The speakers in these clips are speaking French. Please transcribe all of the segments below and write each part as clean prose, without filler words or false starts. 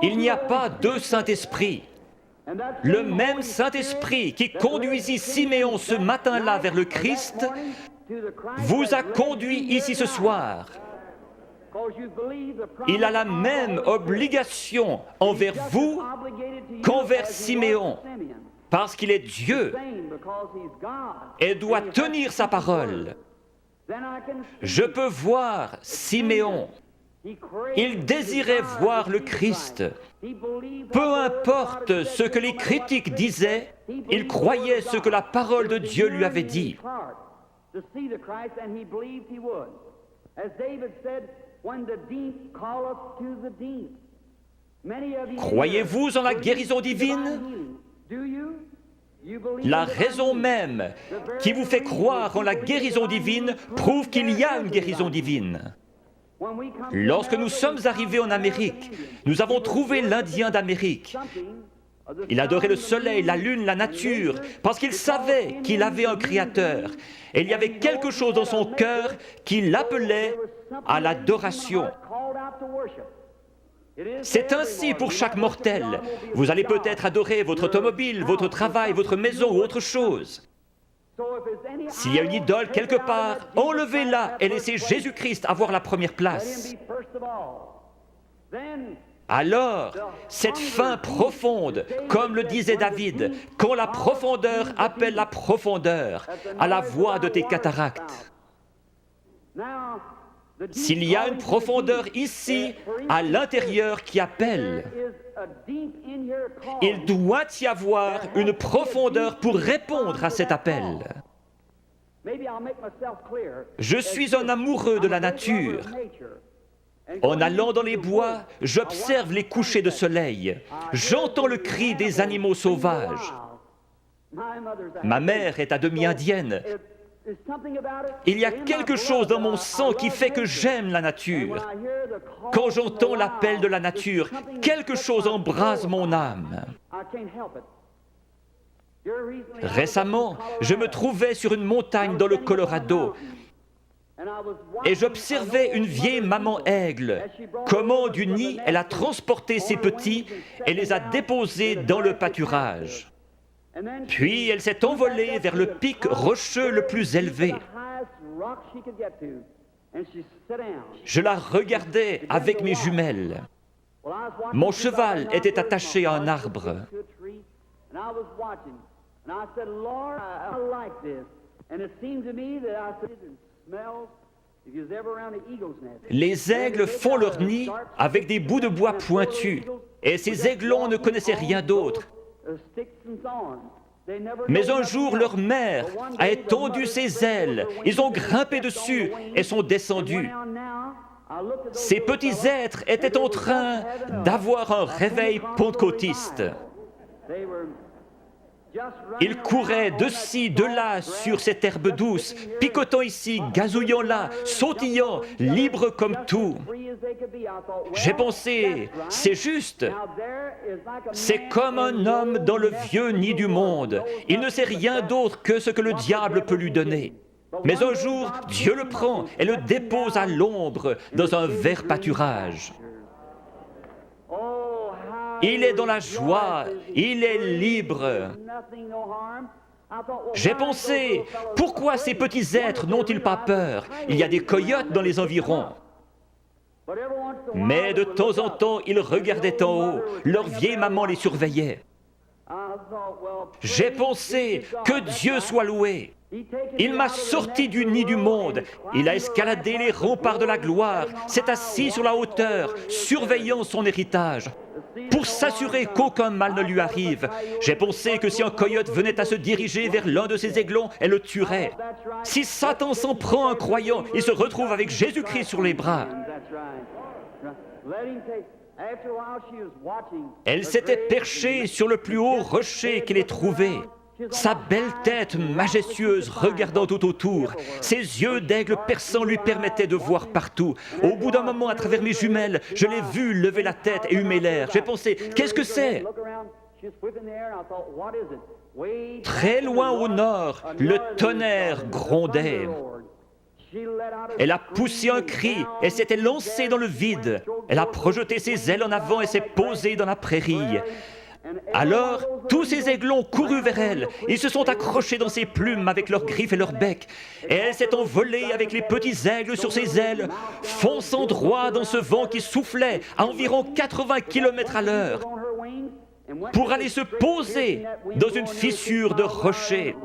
Il n'y a pas deux Saint-Esprits. Le même Saint-Esprit qui conduisit Siméon ce matin-là vers le Christ vous a conduit ici ce soir. Il a la même obligation envers vous qu'envers Siméon, parce qu'il est Dieu et doit tenir sa parole. Je peux voir Siméon. Il désirait voir le Christ. Peu importe ce que les critiques disaient, il croyait ce que la parole de Dieu lui avait dit. Croyez-vous en la guérison divine? La raison même qui vous fait croire en la guérison divine prouve qu'il y a une guérison divine. Lorsque nous sommes arrivés en Amérique, nous avons trouvé l'Indien d'Amérique. Il adorait le soleil, la lune, la nature, parce qu'il savait qu'il avait un Créateur. Et il y avait quelque chose dans son cœur qui l'appelait à l'adoration. C'est ainsi pour chaque mortel. Vous allez peut-être adorer votre automobile, votre travail, votre maison ou autre chose. S'il y a une idole quelque part, enlevez-la et laissez Jésus-Christ avoir la première place. Alors, cette faim profonde, comme le disait David, quand la profondeur appelle la profondeur, à la voix de tes cataractes. S'il y a une profondeur ici, à l'intérieur, qui appelle, il doit y avoir une profondeur pour répondre à cet appel. Je suis un amoureux de la nature. En allant dans les bois, j'observe les couchers de soleil. J'entends le cri des animaux sauvages. Ma mère est à demi indienne. Il y a quelque chose dans mon sang qui fait que j'aime la nature. Quand j'entends l'appel de la nature, quelque chose embrase mon âme. Récemment, je me trouvais sur une montagne dans le Colorado et j'observais une vieille maman aigle. Comment du nid elle a transporté ses petits et les a déposés dans le pâturage. Puis elle s'est envolée vers le pic rocheux le plus élevé. Je la regardais avec mes jumelles. Mon cheval était attaché à un arbre. Les aigles font leur nid avec des bouts de bois pointus, et ces aiglons ne connaissaient rien d'autre. Mais un jour, leur mère a étendu ses ailes, ils ont grimpé dessus et sont descendus. Ces petits êtres étaient en train d'avoir un réveil pentecôtiste. Ils couraient de ci, de là sur cette herbe douce, picotant ici, gazouillant là, sautillant, libres comme tout. J'ai pensé, c'est juste. C'est comme un homme dans le vieux nid du monde. Il ne sait rien d'autre que ce que le diable peut lui donner. Mais un jour, Dieu le prend et le dépose à l'ombre dans un vert pâturage. Il est dans la joie, il est libre. J'ai pensé, pourquoi ces petits êtres n'ont-ils pas peur? Il y a des coyotes dans les environs. Mais de temps en temps, ils regardaient en haut, leur vieille maman les surveillait. J'ai pensé, que Dieu soit loué. Il m'a sorti du nid du monde, il a escaladé les remparts de la gloire, s'est assis sur la hauteur, surveillant son héritage, pour s'assurer qu'aucun mal ne lui arrive. J'ai pensé que si un coyote venait à se diriger vers l'un de ses aiglons, elle le tuerait. Si Satan s'en prend à un croyant, il se retrouve avec Jésus-Christ sur les bras. Elle s'était perchée sur le plus haut rocher qu'elle ait trouvé. Sa belle tête majestueuse regardant tout autour, ses yeux d'aigle perçants lui permettaient de voir partout. Au bout d'un moment, à travers mes jumelles, je l'ai vue lever la tête et humer l'air. J'ai pensé, qu'est-ce que c'est? Très loin au nord, le tonnerre grondait. Elle a poussé un cri et s'était lancée dans le vide. Elle a projeté ses ailes en avant et s'est posée dans la prairie. Alors, tous ces aiglons coururent vers elle. Ils se sont accrochés dans ses plumes avec leurs griffes et leurs becs. Et elle s'est envolée avec les petits aigles sur ses ailes, fonçant droit dans ce vent qui soufflait à environ 80 km à l'heure, pour aller se poser dans une fissure de rocher.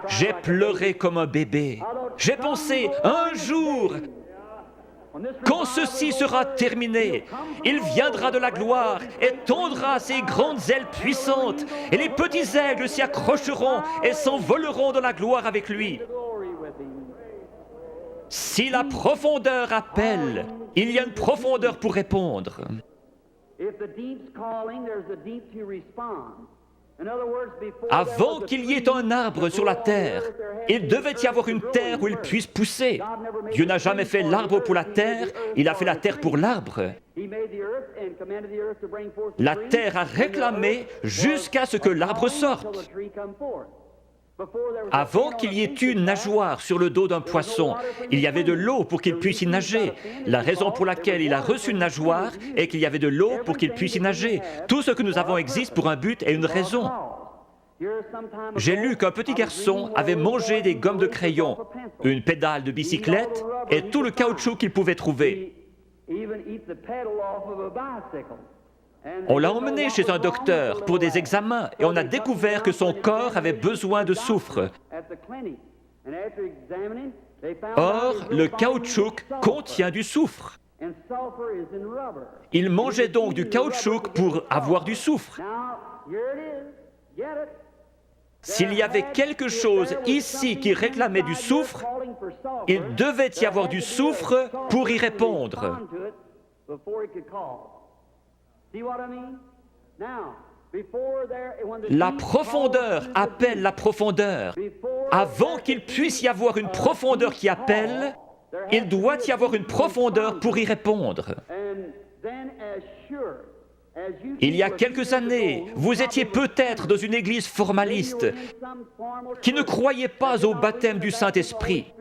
J'ai pleuré comme un bébé. J'ai pensé, un jour, quand ceci sera terminé, il viendra de la gloire et tondra ses grandes ailes puissantes, et les petits aigles s'y accrocheront et s'envoleront dans la gloire avec lui. Si la profondeur appelle, il y a une profondeur pour répondre. Avant qu'il y ait un arbre sur la terre, il devait y avoir une terre où il puisse pousser. Dieu n'a jamais fait l'arbre pour la terre, il a fait la terre pour l'arbre. La terre a réclamé jusqu'à ce que l'arbre sorte. Avant qu'il y ait une nageoire sur le dos d'un poisson, il y avait de l'eau pour qu'il puisse y nager. La raison pour laquelle il a reçu une nageoire est qu'il y avait de l'eau pour qu'il puisse y nager. Tout ce que nous avons existe pour un but et une raison. J'ai lu qu'un petit garçon avait mangé des gommes de crayon, une pédale de bicyclette et tout le caoutchouc qu'il pouvait trouver. On l'a emmené chez un docteur pour des examens et on a découvert que son corps avait besoin de soufre. Or, le caoutchouc contient du soufre. Il mangeait donc du caoutchouc pour avoir du soufre. S'il y avait quelque chose ici qui réclamait du soufre, il devait y avoir du soufre pour y répondre. La profondeur appelle la profondeur. Avant qu'il puisse y avoir une profondeur qui appelle, il doit y avoir une profondeur pour y répondre. Il y a quelques années, vous étiez peut-être dans une église formaliste qui ne croyait pas au baptême du Saint-Esprit.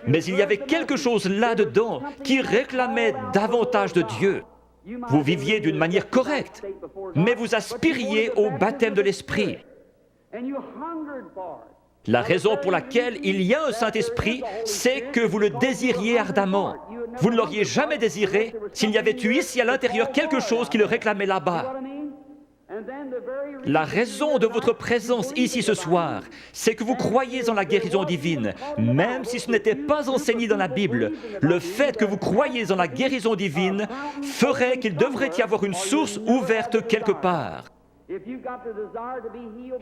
Mais il y avait quelque chose là-dedans qui réclamait davantage de Dieu. Vous viviez d'une manière correcte, mais vous aspiriez au baptême de l'Esprit. La raison pour laquelle il y a un Saint-Esprit, c'est que vous le désiriez ardemment. Vous ne l'auriez jamais désiré s'il y avait eu ici à l'intérieur quelque chose qui le réclamait là-bas. La raison de votre présence ici ce soir, c'est que vous croyez en la guérison divine, même si ce n'était pas enseigné dans la Bible. Le fait que vous croyez en la guérison divine ferait qu'il devrait y avoir une source ouverte quelque part.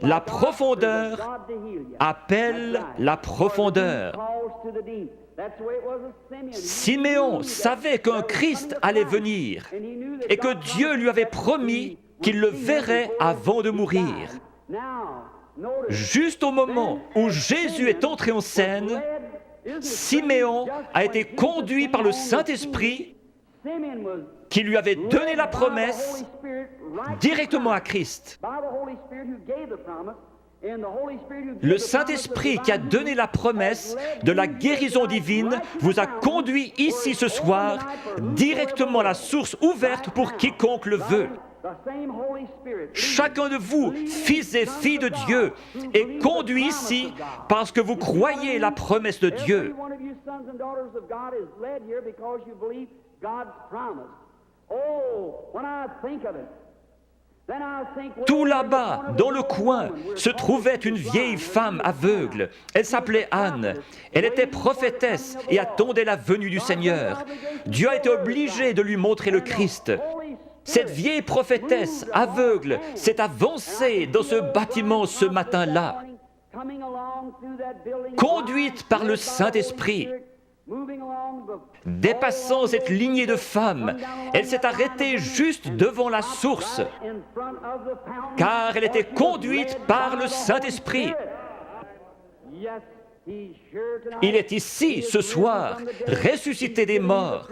La profondeur appelle la profondeur. Siméon savait qu'un Christ allait venir et que Dieu lui avait promis qu'il le verrait avant de mourir. Juste au moment où Jésus est entré en scène, Siméon a été conduit par le Saint-Esprit qui lui avait donné la promesse directement à Christ. Le Saint-Esprit qui a donné la promesse de la guérison divine vous a conduit ici ce soir directement à la source ouverte pour quiconque le veut. Chacun de vous, fils et filles de Dieu, est conduit ici parce que vous croyez la promesse de Dieu. Tout là-bas, dans le coin, se trouvait une vieille femme aveugle. Elle s'appelait Anne. Elle était prophétesse et attendait la venue du Seigneur. Dieu a été obligé de lui montrer le Christ. Cette vieille prophétesse aveugle s'est avancée dans ce bâtiment ce matin-là, conduite par le Saint-Esprit. Dépassant cette lignée de femmes, elle s'est arrêtée juste devant la source, car elle était conduite par le Saint-Esprit. Il est ici, ce soir, ressuscité des morts.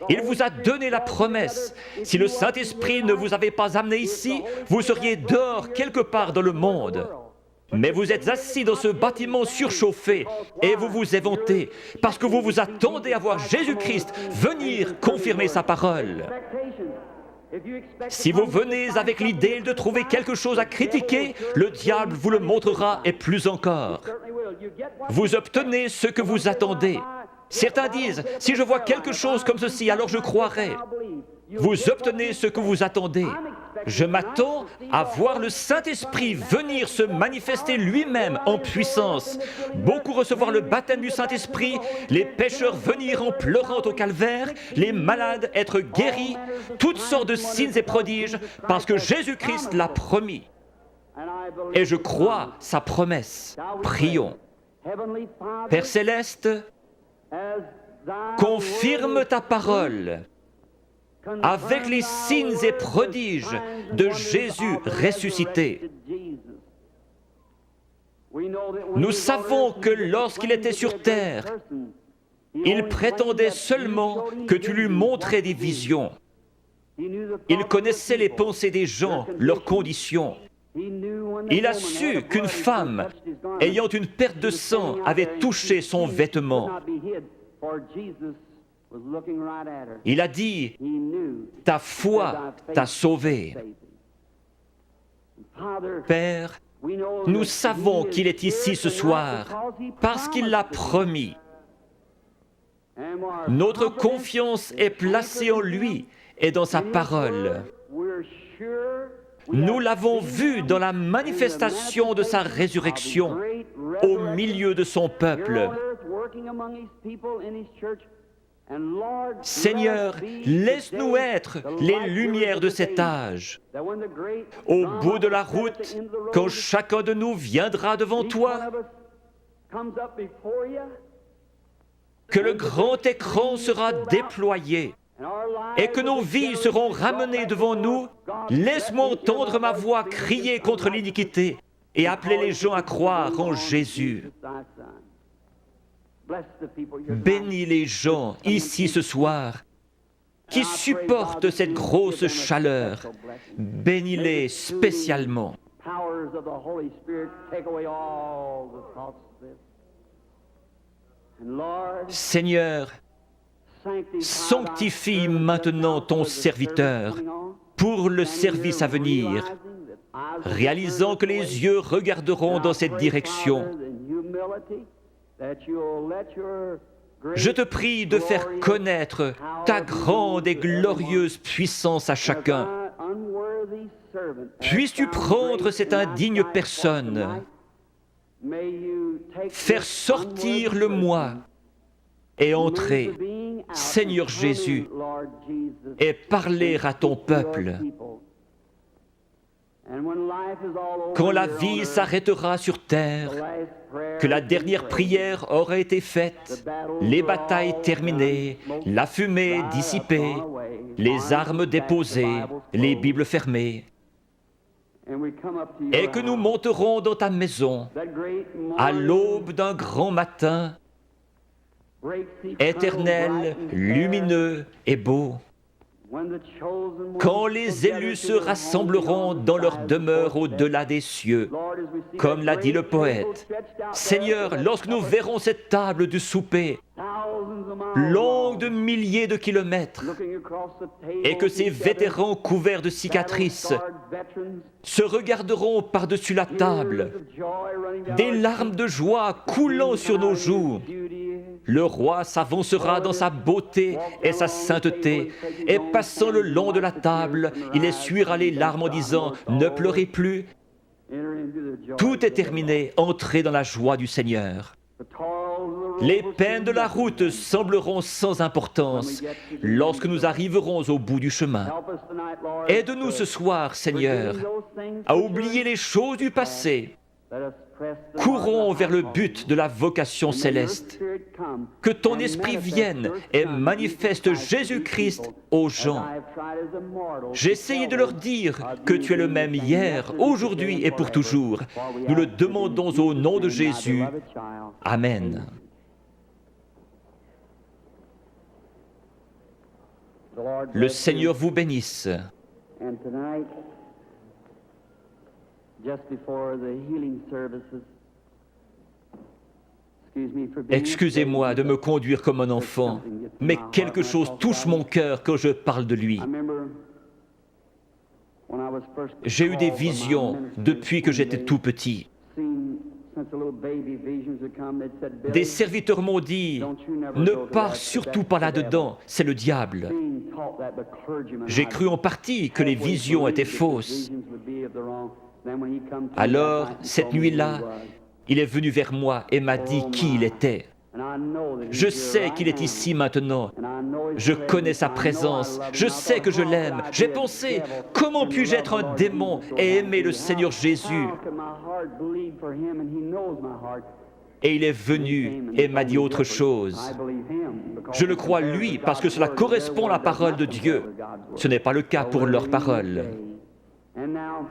Il vous a donné la promesse. Si le Saint-Esprit ne vous avait pas amené ici, vous seriez dehors quelque part dans le monde. Mais vous êtes assis dans ce bâtiment surchauffé et vous vous éventez parce que vous vous attendez à voir Jésus-Christ venir confirmer sa parole. Si vous venez avec l'idée de trouver quelque chose à critiquer, le diable vous le montrera et plus encore. Vous obtenez ce que vous attendez. Certains disent, si je vois quelque chose comme ceci, alors je croirai. Vous obtenez ce que vous attendez. Je m'attends à voir le Saint-Esprit venir se manifester lui-même en puissance. Beaucoup recevoir le baptême du Saint-Esprit, les pécheurs venir en pleurant au calvaire, les malades être guéris, toutes sortes de signes et prodiges, parce que Jésus-Christ l'a promis. Et je crois sa promesse. Prions. Père Céleste, confirme ta parole avec les signes et prodiges de Jésus ressuscité. Nous savons que lorsqu'il était sur terre, il prétendait seulement que tu lui montrais des visions. Il connaissait les pensées des gens, leurs conditions. Il a su qu'une femme, ayant une perte de sang, avait touché son vêtement. Il a dit, ta foi t'a sauvé. Père, nous savons qu'il est ici ce soir parce qu'il l'a promis. Notre confiance est placée en lui et dans sa parole. Nous l'avons vu dans la manifestation de sa résurrection au milieu de son peuple. Seigneur, laisse-nous être les lumières de cet âge. Au bout de la route, quand chacun de nous viendra devant toi, que le grand écran sera déployé et que nos vies seront ramenées devant nous, laisse-moi entendre ma voix crier contre l'iniquité et appeler les gens à croire en Jésus. Bénis les gens ici ce soir qui supportent cette grosse chaleur. Bénis-les spécialement. Seigneur, sanctifie maintenant ton serviteur pour le service à venir, réalisant que les yeux regarderont dans cette direction. Je te prie de faire connaître ta grande et glorieuse puissance à chacun. Puisses-tu prendre cette indigne personne, faire sortir le moi et entrer, Seigneur Jésus, et parler à ton peuple. Quand la vie s'arrêtera sur terre, que la dernière prière aura été faite, les batailles terminées, la fumée dissipée, les armes déposées, les Bibles fermées, et que nous monterons dans ta maison à l'aube d'un grand matin, éternel, lumineux et beau, quand les élus se rassembleront dans leur demeure au-delà des cieux, comme l'a dit le poète. Seigneur, lorsque nous verrons cette table du souper, longue de milliers de kilomètres, et que ces vétérans couverts de cicatrices se regarderont par-dessus la table, des larmes de joie coulant sur nos joues, le roi s'avancera dans sa beauté et sa sainteté, et passant le long de la table, il essuiera les larmes en disant « Ne pleurez plus ». Tout est terminé, entrez dans la joie du Seigneur. Les peines de la route sembleront sans importance lorsque nous arriverons au bout du chemin. Aide-nous ce soir, Seigneur, à oublier les choses du passé. Courons vers le but de la vocation céleste. Que ton esprit vienne et manifeste Jésus-Christ aux gens. J'ai essayé de leur dire que tu es le même hier, aujourd'hui et pour toujours. Nous le demandons au nom de Jésus. Amen. Le Seigneur vous bénisse. Excusez-moi de me conduire comme un enfant, mais quelque chose touche mon cœur quand je parle de lui. J'ai eu des visions depuis que j'étais tout petit. Des serviteurs m'ont dit, ne pars surtout pas là-dedans, c'est le diable. J'ai cru en partie que les visions étaient fausses. Alors, cette nuit-là, il est venu vers moi et m'a dit qui il était. Je sais qu'il est ici maintenant. Je connais sa présence. Je sais que je l'aime. J'ai pensé, comment puis-je être un démon et aimer le Seigneur Jésus? Et il est venu et m'a dit autre chose. Je le crois lui parce que cela correspond à la parole de Dieu. Ce n'est pas le cas pour leur parole.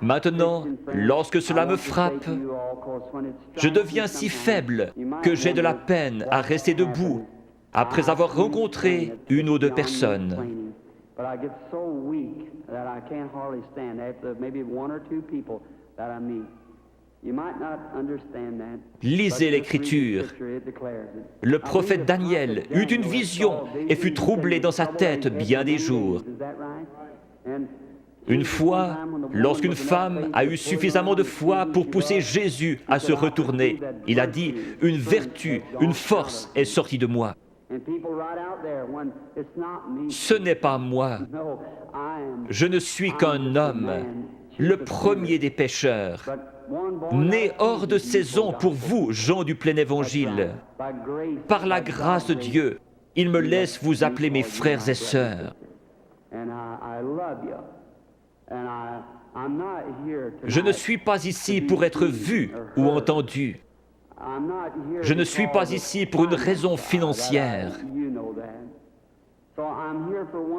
Maintenant, lorsque cela me frappe, je deviens si faible que j'ai de la peine à rester debout après avoir rencontré une ou deux personnes. Lisez l'Écriture. Le prophète Daniel eut une vision et fut troublé dans sa tête bien des jours. Une fois, lorsqu'une femme a eu suffisamment de foi pour pousser Jésus à se retourner, il a dit, « Une vertu, une force est sortie de moi. » Ce n'est pas moi. Je ne suis qu'un homme, le premier des pécheurs, né hors de saison pour vous, gens du plein évangile. Par la grâce de Dieu, il me laisse vous appeler mes frères et sœurs. Je ne suis pas ici pour être vu ou entendu. Je ne suis pas ici pour une raison financière.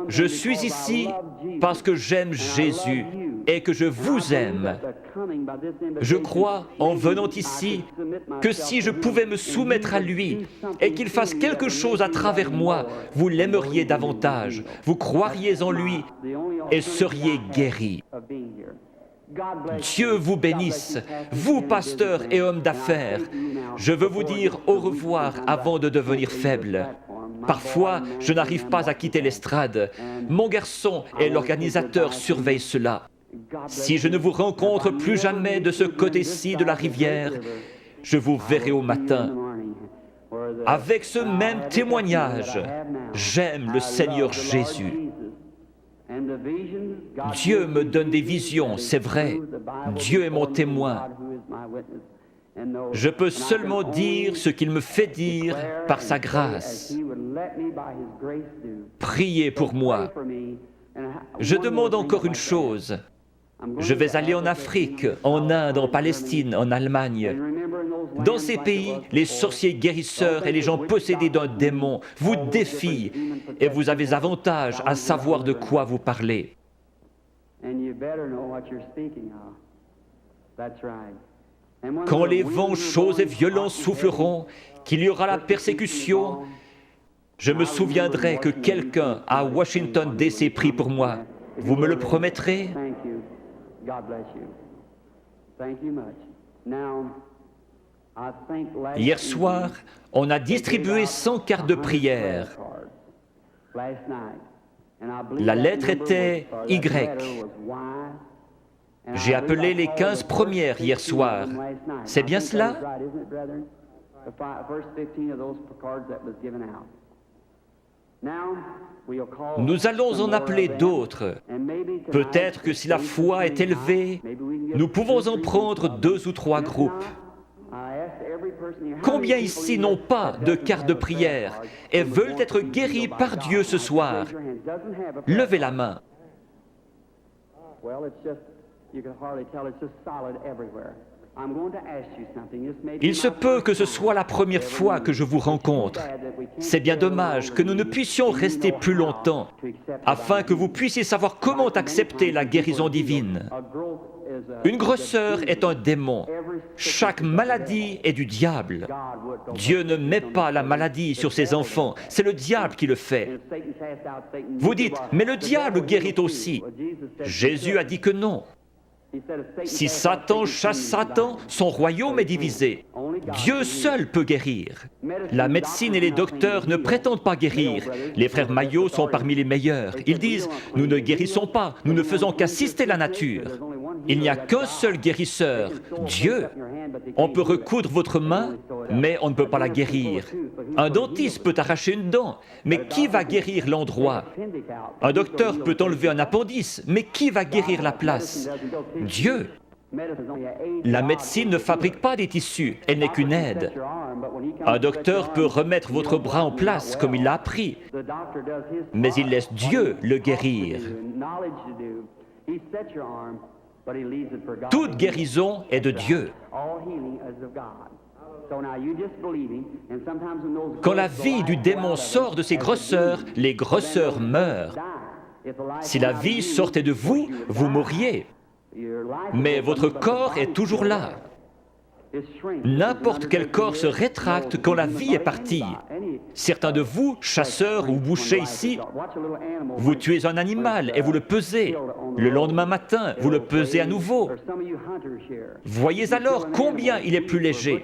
Je suis ici parce que j'aime Jésus et que je vous aime. Je crois, en venant ici, que si je pouvais me soumettre à lui et qu'il fasse quelque chose à travers moi, vous l'aimeriez davantage, vous croiriez en lui et seriez guéris. Dieu vous bénisse, vous pasteurs et hommes d'affaires. Je veux vous dire au revoir avant de devenir faible. Parfois, je n'arrive pas à quitter l'estrade. Mon garçon et l'organisateur surveillent cela. Si je ne vous rencontre plus jamais de ce côté-ci de la rivière, je vous verrai au matin. Avec ce même témoignage, j'aime le Seigneur Jésus. Dieu me donne des visions, c'est vrai. Dieu est mon témoin. Je peux seulement dire ce qu'il me fait dire par sa grâce. Priez pour moi. Je demande encore une chose. Je vais aller en Afrique, en Inde, en Palestine, en Allemagne. Dans ces pays, les sorciers guérisseurs et les gens possédés d'un démon vous défient et vous avez avantage à savoir de quoi vous parlez. Quand les vents chauds et violents souffleront, qu'il y aura la persécution, je me souviendrai que quelqu'un à Washington D.C. prie pour moi. Vous me le promettrez? Hier soir, on a distribué 100 cartes de prière. La lettre était Y. J'ai appelé les 15 premières hier soir. C'est bien cela? Nous allons en appeler d'autres. Peut-être que si la foi est élevée, nous pouvons en prendre 2 ou 3 groupes. Combien ici n'ont pas de carte de prière et veulent être guéris par Dieu ce soir? Levez la main. Il se peut que ce soit la première fois que je vous rencontre. C'est bien dommage que nous ne puissions rester plus longtemps afin que vous puissiez savoir comment accepter la guérison divine. Une grosseur est un démon. Chaque maladie est du diable. Dieu ne met pas la maladie sur ses enfants, c'est le diable qui le fait. Vous dites, mais le diable guérit aussi. Jésus a dit que non. Si Satan chasse Satan, son royaume est divisé. Dieu seul peut guérir. La médecine et les docteurs ne prétendent pas guérir. Les frères Maillot sont parmi les meilleurs. Ils disent « Nous ne guérissons pas, nous ne faisons qu'assister la nature. » Il n'y a qu'un seul guérisseur, Dieu. On peut recoudre votre main, mais on ne peut pas la guérir. Un dentiste peut arracher une dent, mais qui va guérir l'endroit? Un docteur peut enlever un appendice, mais qui va guérir la place? Dieu. La médecine ne fabrique pas des tissus, elle n'est qu'une aide. Un docteur peut remettre votre bras en place comme il l'a appris, mais il laisse Dieu le guérir. Toute guérison est de Dieu. Quand la vie du démon sort de ses grosseurs, les grosseurs meurent. Si la vie sortait de vous, vous mourriez. Mais votre corps est toujours là. N'importe quel corps se rétracte quand la vie est partie. Certains de vous, chasseurs ou bouchers ici, vous tuez un animal et vous le pesez. Le lendemain matin, vous le pesez à nouveau. Voyez alors combien il est plus léger.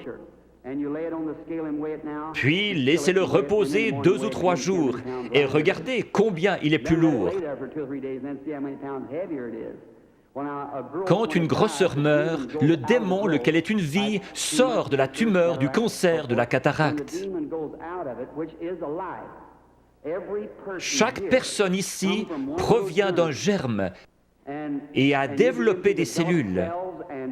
Puis laissez-le reposer 2 ou 3 jours et regardez combien il est plus lourd. Quand une grosseur meurt, le démon, lequel est une vie, sort de la tumeur, du cancer, de la cataracte. Chaque personne ici provient d'un germe et a développé des cellules.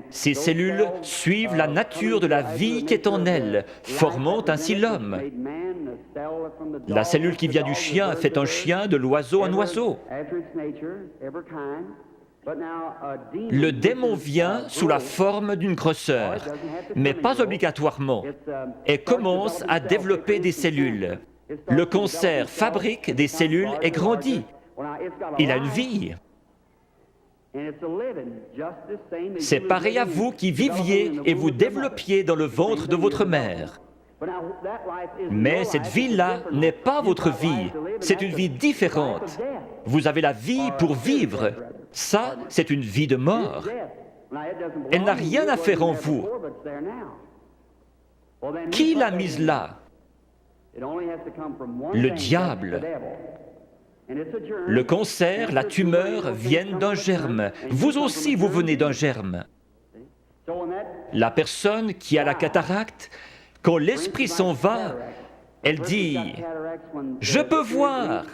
Ces cellules suivent la nature de la vie qui est en elles, formant ainsi l'homme. La cellule qui vient du chien fait un chien, de l'oiseau un oiseau. Le démon vient sous la forme d'une grosseur, mais pas obligatoirement, et commence à développer des cellules. Le cancer fabrique des cellules et grandit. Il a une vie. C'est pareil à vous qui viviez et vous développiez dans le ventre de votre mère. Mais cette vie-là n'est pas votre vie, c'est une vie différente. Vous avez la vie pour vivre. Ça, c'est une vie de mort. Elle n'a rien à faire en vous. Qui l'a mise là? Le diable. Le cancer, la tumeur viennent d'un germe. Vous aussi, vous venez d'un germe. La personne qui a la cataracte, quand l'esprit s'en va, elle dit « Je peux voir ».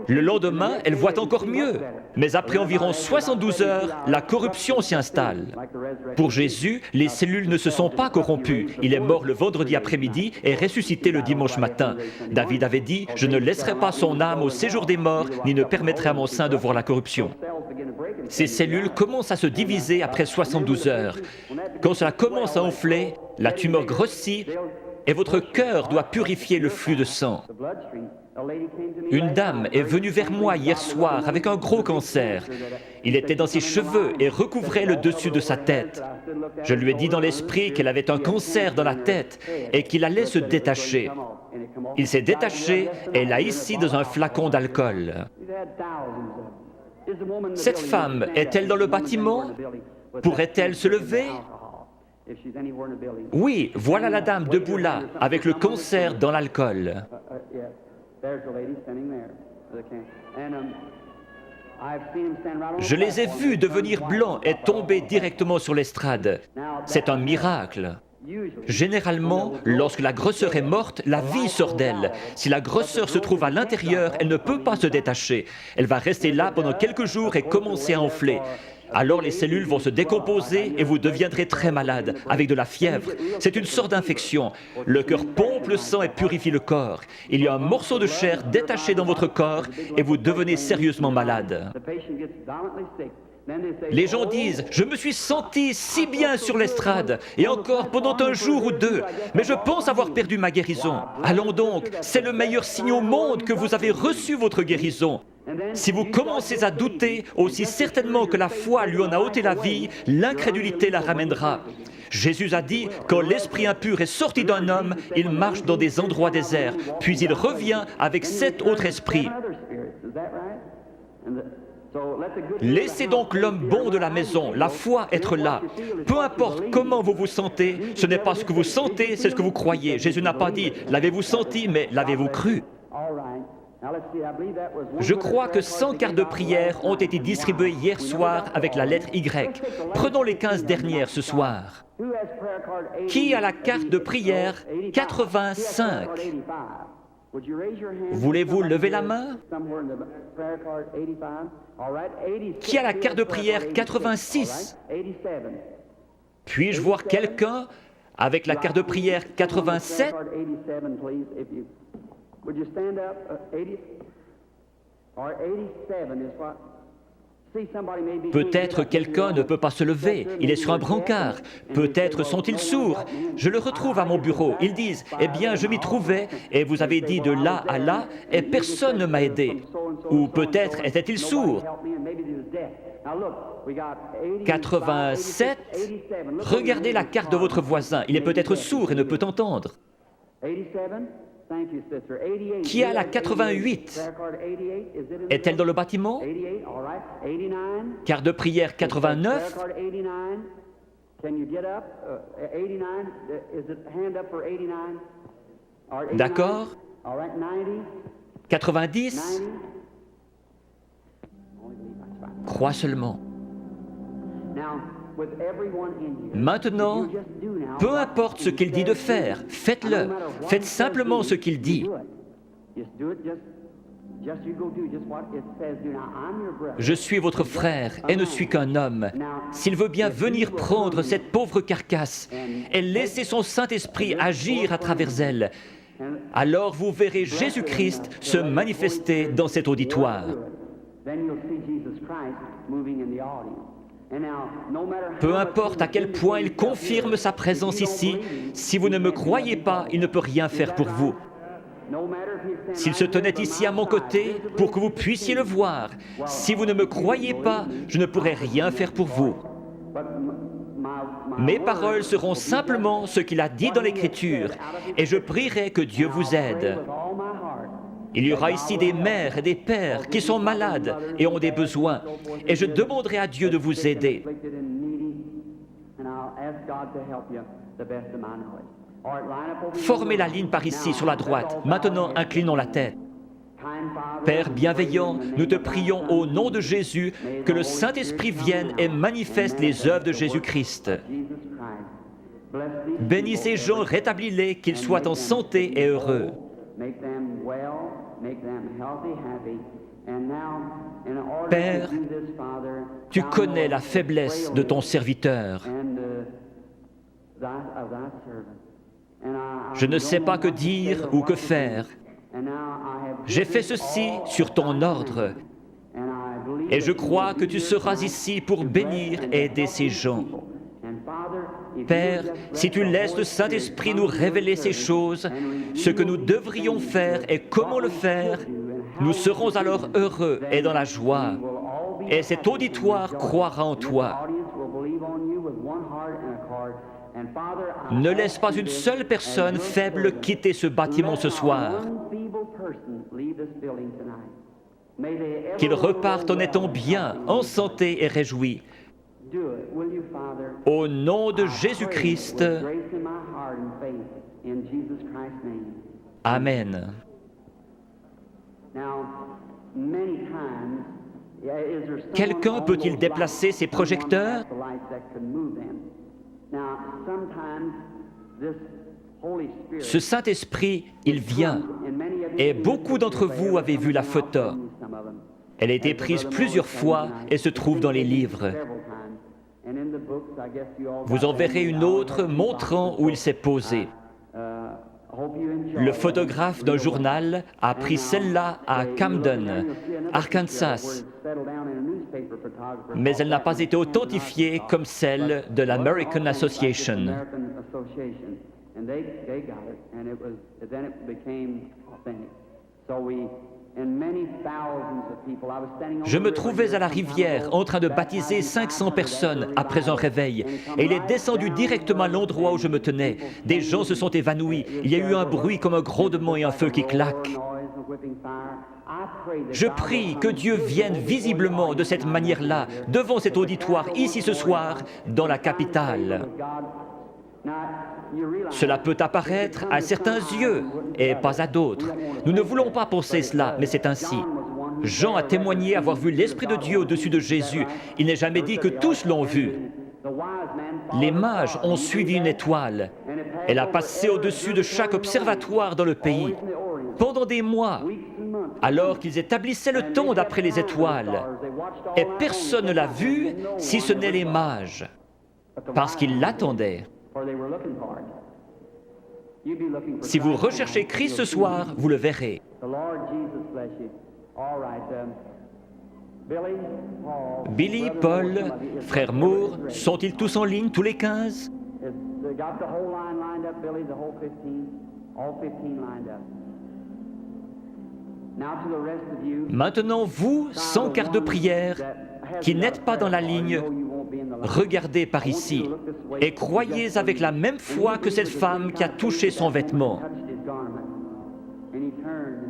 Le lendemain, elle voit encore mieux. Mais après environ 72 heures, la corruption s'y installe. Pour Jésus, les cellules ne se sont pas corrompues. Il est mort le vendredi après-midi et ressuscité le dimanche matin. David avait dit « Je ne laisserai pas son âme au séjour des morts, ni ne permettrai à mon sein de voir la corruption ». Ces cellules commencent à se diviser après 72 heures. Quand cela commence à enfler, la tumeur grossit et votre cœur doit purifier le flux de sang. Une dame est venue vers moi hier soir avec un gros cancer. Il était dans ses cheveux et recouvrait le dessus de sa tête. Je lui ai dit dans l'esprit qu'elle avait un cancer dans la tête et qu'il allait se détacher. Il s'est détaché et l'a ici dans un flacon d'alcool. Cette femme est-elle dans le bâtiment? Pourrait-elle se lever? Oui, voilà la dame debout là, avec le cancer dans l'alcool. Je les ai vus devenir blancs et tomber directement sur l'estrade. C'est un miracle. Généralement, lorsque la grosseur est morte, la vie sort d'elle. Si la grosseur se trouve à l'intérieur, elle ne peut pas se détacher. Elle va rester là pendant quelques jours et commencer à enfler. Alors les cellules vont se décomposer et vous deviendrez très malade, avec de la fièvre. C'est une sorte d'infection. Le cœur pompe le sang et purifie le corps. Il y a un morceau de chair détaché dans votre corps et vous devenez sérieusement malade. Les gens disent « Je me suis senti si bien sur l'estrade, et encore pendant un jour ou deux, mais je pense avoir perdu ma guérison. Allons donc, c'est le meilleur signe au monde que vous avez reçu votre guérison. Si vous commencez à douter, aussi certainement que la foi lui en a ôté la vie, l'incrédulité la ramènera. Jésus a dit, quand l'esprit impur est sorti d'un homme, il marche dans des endroits déserts, puis il revient avec 7 autres esprits. Laissez donc l'homme bon de la maison, la foi, être là. Peu importe comment vous vous sentez, ce n'est pas ce que vous sentez, c'est ce que vous croyez. Jésus n'a pas dit « l'avez-vous senti », mais « l'avez-vous cru ». Je crois que 100 cartes de prière ont été distribuées hier soir avec la lettre Y. Prenons les 15 dernières ce soir. Qui a la carte de prière 85? Voulez-vous lever la main? Qui a la carte de prière 86? Puis-je voir quelqu'un avec la carte de prière 87? Peut-être quelqu'un ne peut pas se lever, il est sur un brancard. Peut-être sont-ils sourds. Je le retrouve à mon bureau. Ils disent, « Eh bien, je m'y trouvais, et vous avez dit de là à là, et personne ne m'a aidé. » Ou peut-être était-il sourd. 87, regardez la carte de votre voisin. Il est peut-être sourd et ne peut entendre. Qui a la 88? Est-elle dans le bâtiment? Carte de prière 89? D'accord. 90? Crois seulement. Maintenant, peu importe ce qu'il dit de faire, faites-le. Faites simplement ce qu'il dit. Je suis votre frère et ne suis qu'un homme. S'il veut bien venir prendre cette pauvre carcasse et laisser son Saint-Esprit agir à travers elle, alors vous verrez Jésus-Christ se manifester dans cet auditoire. Peu importe à quel point il confirme sa présence ici, si vous ne me croyez pas, il ne peut rien faire pour vous. S'il se tenait ici à mon côté pour que vous puissiez le voir, si vous ne me croyez pas, je ne pourrai rien faire pour vous. Mes paroles seront simplement ce qu'il a dit dans l'Écriture, et je prierai que Dieu vous aide. Il y aura ici des mères et des pères qui sont malades et ont des besoins, et je demanderai à Dieu de vous aider. Formez la ligne par ici, sur la droite. Maintenant, inclinons la tête. Père bienveillant, nous te prions au nom de Jésus que le Saint-Esprit vienne et manifeste les œuvres de Jésus-Christ. Bénis ces gens, rétablis-les, qu'ils soient en santé et heureux. Père, tu connais la faiblesse de ton serviteur. Je ne sais pas que dire ou que faire. J'ai fait ceci sur ton ordre, et je crois que tu seras ici pour bénir et aider ces gens. Père, si tu laisses le Saint-Esprit nous révéler ces choses, ce que nous devrions faire et comment le faire, nous serons alors heureux et dans la joie. Et cet auditoire croira en toi. Ne laisse pas une seule personne faible quitter ce bâtiment ce soir. Qu'ils repartent en étant bien, en santé et réjouis. Au nom de Jésus-Christ, Amen. Quelqu'un peut-il déplacer ses projecteurs? Ce Saint-Esprit, il vient, et beaucoup d'entre vous avez vu la photo. Elle a été prise plusieurs fois et se trouve dans les livres. Vous en verrez une autre montrant où il s'est posé. Le photographe d'un journal a pris celle-là à Camden, Arkansas, mais elle n'a pas été authentifiée comme celle de l'American Association. Je me trouvais à la rivière en train de baptiser 500 personnes après un réveil, et il est descendu directement à l'endroit où je me tenais. Des gens se sont évanouis, il y a eu un bruit comme un grondement et un feu qui claque. Je prie que Dieu vienne visiblement de cette manière-là, devant cet auditoire, ici ce soir, dans la capitale. Cela peut apparaître à certains yeux et pas à d'autres. Nous ne voulons pas penser cela, mais c'est ainsi. Jean a témoigné avoir vu l'Esprit de Dieu au-dessus de Jésus. Il n'est jamais dit que tous l'ont vu. Les mages ont suivi une étoile. Elle a passé au-dessus de chaque observatoire dans le pays. Pendant des mois, alors qu'ils établissaient le temps d'après les étoiles, et personne ne l'a vu si ce n'est les mages, parce qu'ils l'attendaient. Si vous recherchez Christ ce soir, vous le verrez. Billy, Paul, frère Moore, sont-ils tous en ligne, tous les 15? Maintenant, vous, sans carte de prière, qui n'êtes pas dans la ligne, regardez par ici et croyez avec la même foi que cette femme qui a touché son vêtement.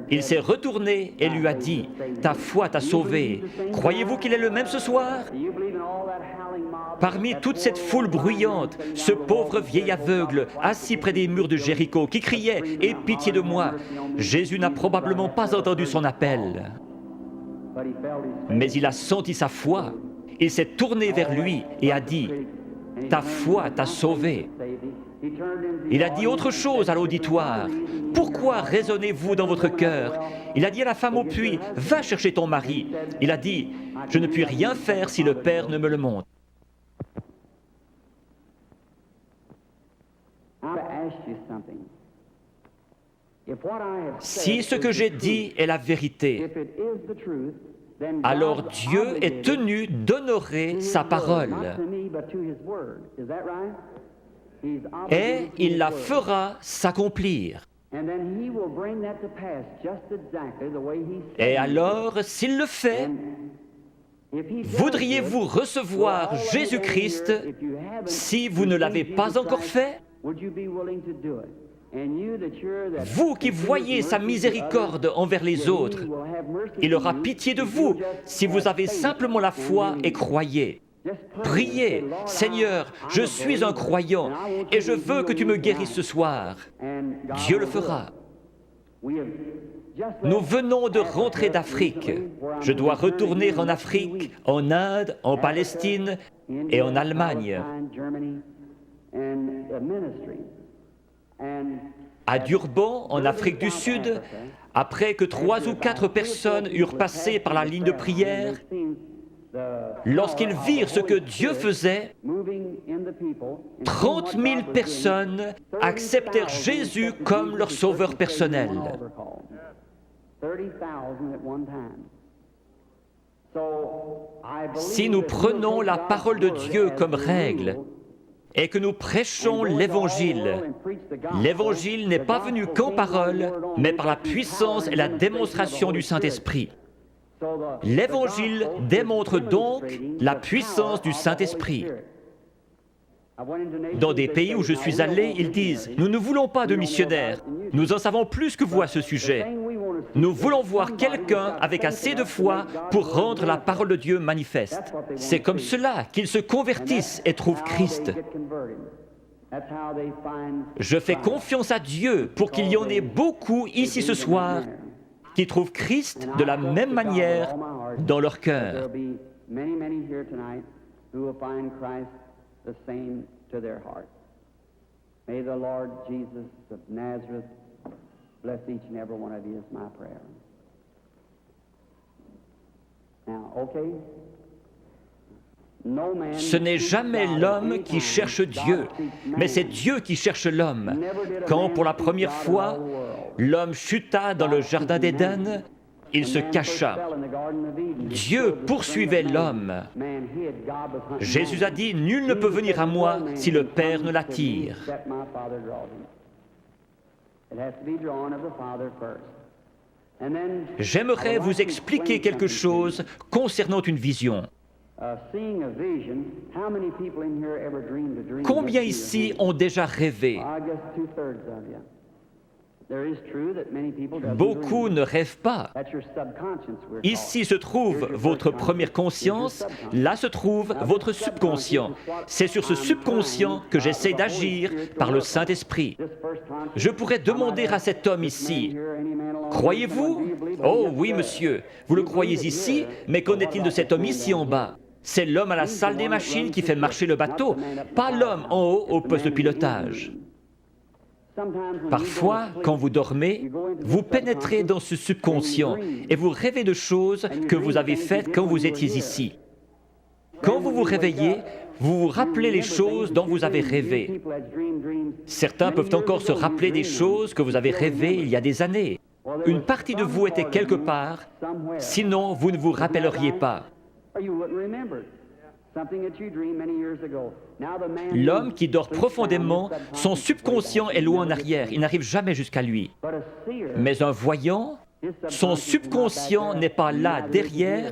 Il s'est retourné et lui a dit, « Ta foi t'a sauvé. Croyez-vous qu'il est le même ce soir ?» Parmi toute cette foule bruyante, ce pauvre vieil aveugle, assis près des murs de Jéricho, qui criait « Aie pitié de moi !» Jésus n'a probablement pas entendu son appel. Mais il a senti sa foi. Il s'est tourné vers lui et a dit, « Ta foi t'a sauvé. » Il a dit autre chose à l'auditoire. « Pourquoi raisonnez-vous dans votre cœur ?» Il a dit à la femme au puits, « Va chercher ton mari. » Il a dit, « Je ne puis rien faire si le Père ne me le montre. » Si ce que j'ai dit est la vérité, alors Dieu est tenu d'honorer sa parole. Et il la fera s'accomplir. Et alors, s'il le fait, voudriez-vous recevoir Jésus-Christ si vous ne l'avez pas encore fait? Vous qui voyez sa miséricorde envers les autres, il aura pitié de vous si vous avez simplement la foi et croyez. Priez, « Seigneur, je suis un croyant et je veux que tu me guérisses ce soir. » Dieu le fera. Nous venons de rentrer d'Afrique. Je dois retourner en Afrique, en Inde, en Palestine et en Allemagne. À Durban, en Afrique du Sud, après que 3 ou 4 personnes eurent passé par la ligne de prière, lorsqu'ils virent ce que Dieu faisait, 30 000 personnes acceptèrent Jésus comme leur sauveur personnel. Si nous prenons la parole de Dieu comme règle et que nous prêchons l'Évangile, l'Évangile n'est pas venu qu'en parole, mais par la puissance et la démonstration du Saint-Esprit. L'Évangile démontre donc la puissance du Saint-Esprit. Dans des pays où je suis allé, ils disent « Nous ne voulons pas de missionnaires, nous en savons plus que vous à ce sujet. Nous voulons voir quelqu'un avec assez de foi pour rendre la parole de Dieu manifeste. » C'est comme cela qu'ils se convertissent et trouvent Christ. Je fais confiance à Dieu pour qu'il y en ait beaucoup ici ce soir qui trouvent Christ de la même manière dans leur cœur. May the Lord Jesus of Nazareth bless each and every one of you is my prayer. Now, okay? Ce n'est jamais l'homme qui cherche Dieu, mais c'est Dieu qui cherche l'homme. Quand, pour la première fois, l'homme chuta dans le jardin d'Éden, il se cacha. Dieu poursuivait l'homme. Jésus a dit, « Nul ne peut venir à moi si le Père ne l'attire. » J'aimerais vous expliquer quelque chose concernant une vision. Combien ici ont déjà rêvé? Beaucoup ne rêvent pas. Ici se trouve votre première conscience, là se trouve votre subconscient. C'est sur ce subconscient que j'essaie d'agir par le Saint-Esprit. Je pourrais demander à cet homme ici, « Croyez-vous » ? « Oh oui, monsieur, vous le croyez ici, mais qu'en est-il de cet homme ici en bas ? C'est l'homme à la salle des machines qui fait marcher le bateau, pas l'homme en haut au poste de pilotage. » Parfois, quand vous dormez, vous pénétrez dans ce subconscient et vous rêvez de choses que vous avez faites quand vous étiez ici. Quand vous vous réveillez, vous vous rappelez les choses dont vous avez rêvé. Certains peuvent encore se rappeler des choses que vous avez rêvées il y a des années. Une partie de vous était quelque part, sinon vous ne vous rappelleriez pas. L'homme qui dort profondément, son subconscient est loin en arrière, il n'arrive jamais jusqu'à lui. Mais un voyant, son subconscient n'est pas là derrière,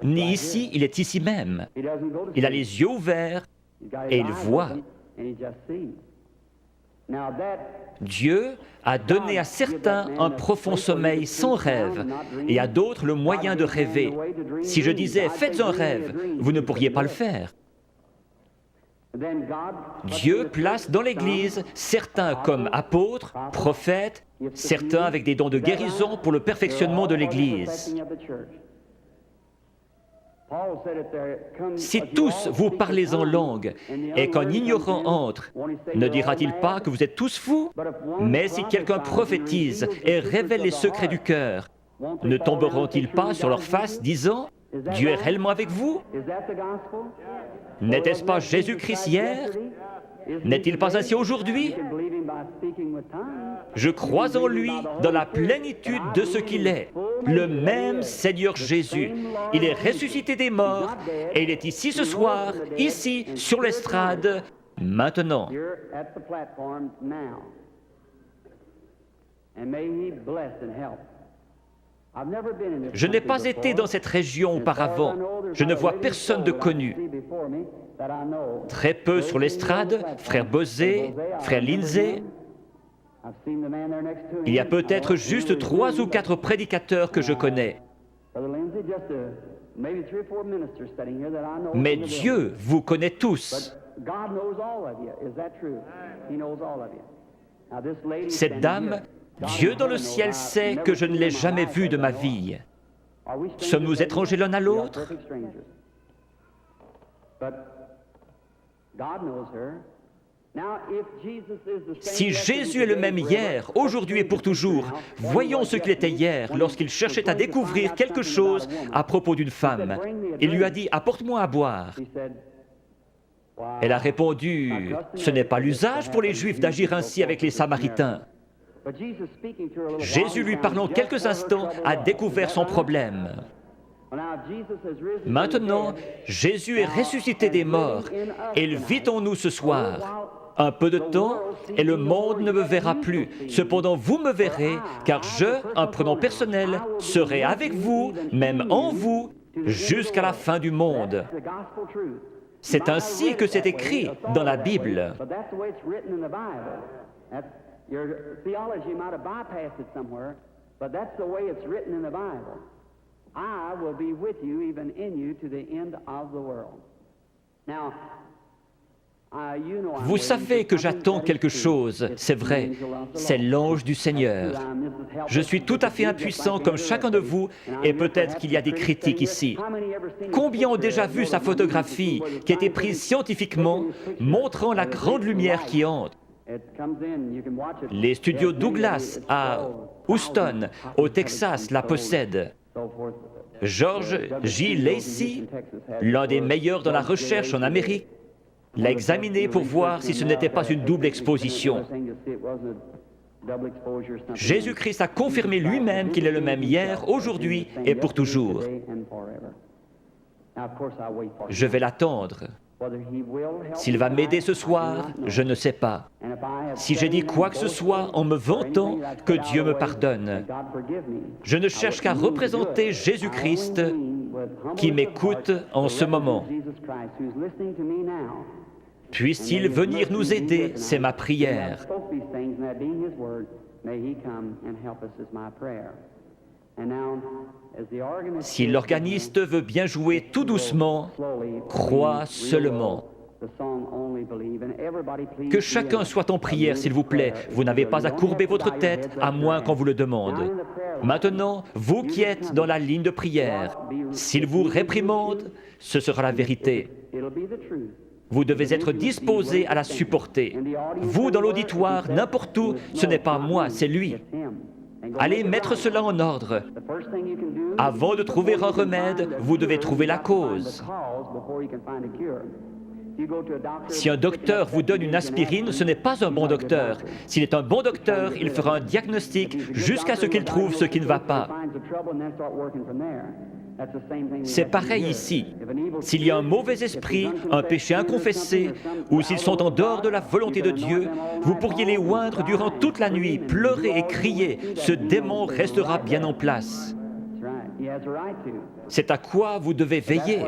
ni ici, il est ici même. Il a les yeux ouverts et il voit. Dieu a donné à certains un profond sommeil sans rêve et à d'autres le moyen de rêver. Si je disais « faites un rêve », vous ne pourriez pas le faire. Dieu place dans l'Église certains comme apôtres, prophètes, certains avec des dons de guérison pour le perfectionnement de l'Église. Si tous vous parlez en langue et qu'un ignorant entre, ne dira-t-il pas que vous êtes tous fous? Mais si quelqu'un prophétise et révèle les secrets du cœur, ne tomberont-ils pas sur leur face disant « Dieu est réellement avec vous » ? N'était-ce pas Jésus-Christ hier? N'est-il pas ainsi aujourd'hui? Je crois en lui dans la plénitude de ce qu'il est, le même Seigneur Jésus. Il est ressuscité des morts et il est ici ce soir, ici, sur l'estrade, maintenant. Je n'ai pas été dans cette région auparavant. Je ne vois personne de connu. Très peu sur l'estrade, frère Bosé, frère Lindsay. Il y a peut-être juste 3 ou 4 prédicateurs que je connais. Mais Dieu vous connaît tous. Cette dame, Dieu dans le ciel sait que je ne l'ai jamais vue de ma vie. Sommes-nous étrangers l'un à l'autre? Si Jésus est le même hier, aujourd'hui et pour toujours, voyons ce qu'il était hier lorsqu'il cherchait à découvrir quelque chose à propos d'une femme. Il lui a dit « Apporte-moi à boire ». Elle a répondu « Ce n'est pas l'usage pour les Juifs d'agir ainsi avec les Samaritains ». Jésus, lui parlant quelques instants, a découvert son problème. Maintenant, Jésus est ressuscité des morts et il vit en nous ce soir. Un peu de temps et le monde ne me verra plus. Cependant, vous me verrez, car je, un prénom personnel, serai avec vous, même en vous, jusqu'à la fin du monde. C'est ainsi que c'est écrit dans la Bible. Your theology might have bypassed it somewhere, but that's the way it's written in the Bible. I will be with you, even in you, to the end of the world. Now, vous savez que j'attends quelque chose, c'est vrai, c'est l'ange du Seigneur. Je suis tout à fait impuissant comme chacun de vous, et peut-être qu'il y a des critiques ici. Combien ont déjà vu sa photographie qui a été prise scientifiquement, montrant la grande lumière qui entre? Les studios Douglas à Houston, au Texas, la possèdent. George J. Lacey, l'un des meilleurs dans la recherche en Amérique, l'a examiné pour voir si ce n'était pas une double exposition. Jésus-Christ a confirmé lui-même qu'il est le même hier, aujourd'hui et pour toujours. Je vais l'attendre. S'il va m'aider ce soir, je ne sais pas. Si j'ai dit quoi que ce soit en me vantant, que Dieu me pardonne. Je ne cherche qu'à représenter Jésus-Christ qui m'écoute en ce moment. Puisse-t-il venir nous aider, c'est ma prière. Si l'organiste veut bien jouer tout doucement, crois seulement. Que chacun soit en prière, s'il vous plaît. Vous n'avez pas à courber votre tête, à moins qu'on vous le demande. Maintenant, vous qui êtes dans la ligne de prière, s'il vous réprimande, ce sera la vérité. Vous devez être disposé à la supporter. Vous, dans l'auditoire, n'importe où, ce n'est pas moi, c'est lui. Allez mettre cela en ordre. Avant de trouver un remède, vous devez trouver la cause. Si un docteur vous donne une aspirine, ce n'est pas un bon docteur. S'il est un bon docteur, il fera un diagnostic jusqu'à ce qu'il trouve ce qui ne va pas. C'est pareil ici. S'il y a un mauvais esprit, un péché inconfessé, ou s'ils sont en dehors de la volonté de Dieu, vous pourriez les oindre durant toute la nuit, pleurer et crier. Ce démon restera bien en place. C'est à quoi vous devez veiller.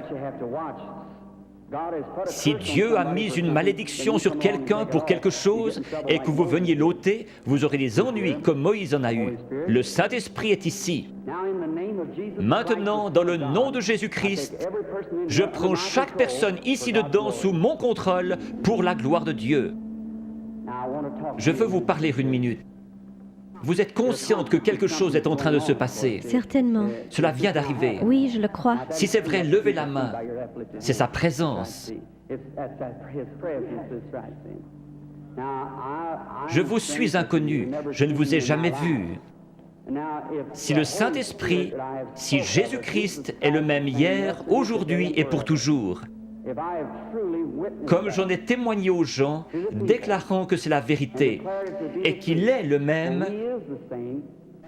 Si Dieu a mis une malédiction sur quelqu'un pour quelque chose et que vous veniez l'ôter, vous aurez des ennuis comme Moïse en a eu. Le Saint-Esprit est ici. Maintenant, dans le nom de Jésus-Christ, je prends chaque personne ici dedans sous mon contrôle pour la gloire de Dieu. Je veux vous parler une minute. Vous êtes consciente que quelque chose est en train de se passer. Certainement. Cela vient d'arriver. Oui, je le crois. Si c'est vrai, levez la main. C'est sa présence. Je vous suis inconnu. Je ne vous ai jamais vu. Si le Saint-Esprit, si Jésus-Christ est le même hier, aujourd'hui et pour toujours, comme j'en ai témoigné aux gens, déclarant que c'est la vérité et qu'il est le même,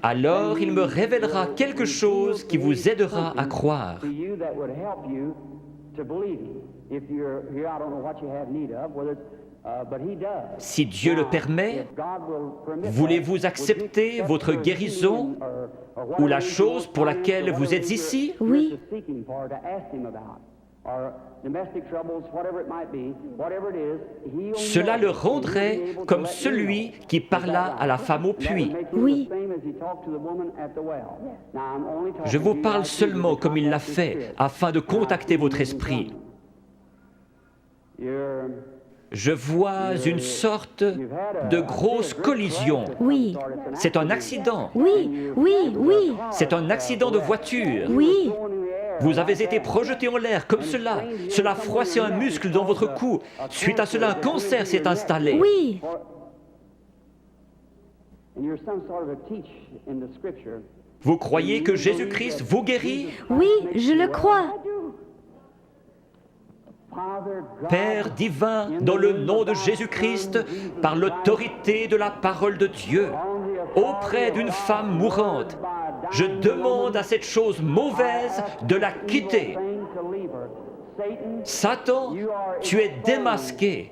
alors il me révélera quelque chose qui vous aidera à croire. Si Dieu le permet, voulez-vous accepter votre guérison ou la chose pour laquelle vous êtes ici? Oui. Cela le rendrait comme celui qui parla à la femme au puits. Oui. Je vous parle seulement comme il l'a fait, afin de contacter votre esprit. Je vois une sorte de grosse collision. Oui. C'est un accident. Oui, oui, oui. C'est un accident de voiture. Oui. Vous avez été projeté en l'air comme cela. Cela a froissé un muscle dans votre cou. Suite à cela, un cancer s'est installé. Oui. Vous croyez que Jésus-Christ vous guérit? Oui, je le crois. Père divin, dans le nom de Jésus-Christ, par l'autorité de la parole de Dieu, auprès d'une femme mourante, je demande à cette chose mauvaise de la quitter. Satan, tu es démasqué.